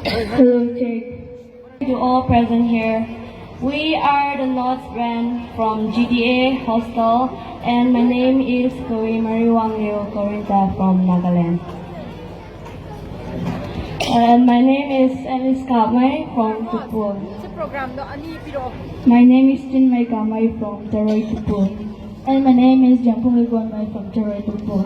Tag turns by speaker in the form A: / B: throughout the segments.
A: Hello, Jake. To all present here, we are the North Brand from GTA Hostel, and my name is Koi Mariwang Liu Corinta from Nagaland. And my name is Alice Kamay from Tupul. My name is Chinmay Kamay from Taroy Tupul. And my name is Jampung Igwanmay from Taroy Tupul.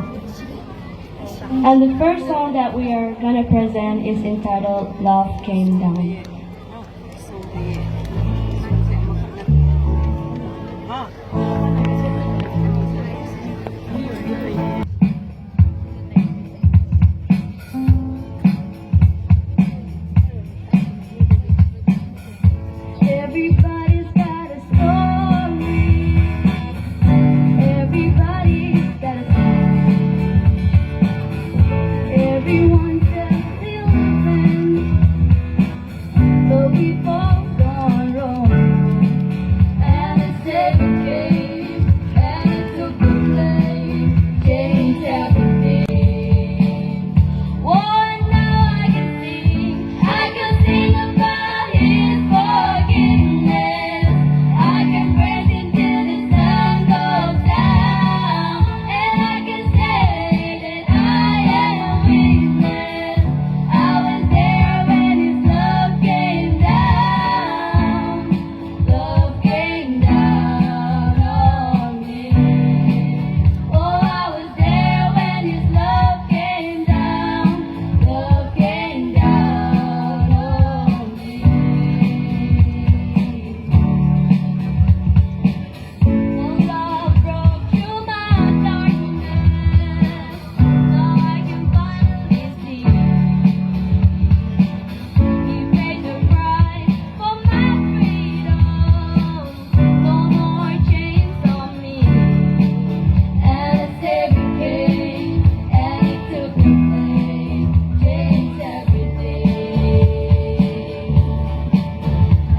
A: And the first song that we are gonna present is entitled Love Came Down. Everybody's got a story. Everybody's got a story. Everyone says feeling, but we've all gone wrong. And it's every case, and it took the blame, changed everything. Oh, now I can sing about His forgiveness. I can praise Him till the sun goes down, and I can say that I am witness. I was there when His love came down. Love came down on me. Oh, I was there when His love came down. Love came down on me. Oh, love broke through my darkness. Now I can finally see. He paid the price for my freedom. No more chains on me. And a Savior came, and He took the blame, changed everything.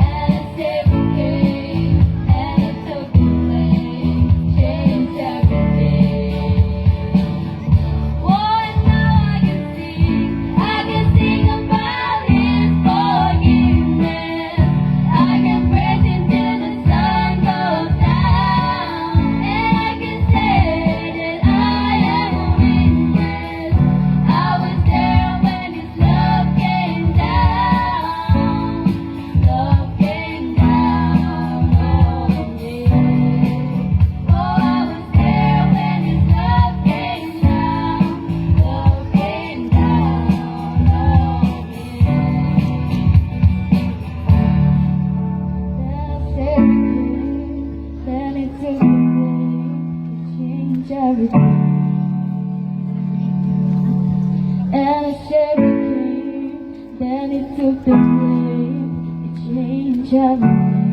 A: And a Savior came, and He took the blame, changed everything. Oh, and now I can sing about His forgiveness. I can praise Him till the sun goes down, and I can say that I am a witness. I was there when His love came down. Love came down on me. Oh, I was there when His love came down. Love came down on me. Then it took the blame, change everything. And a Chevy came, then it took the blame, it changed everything.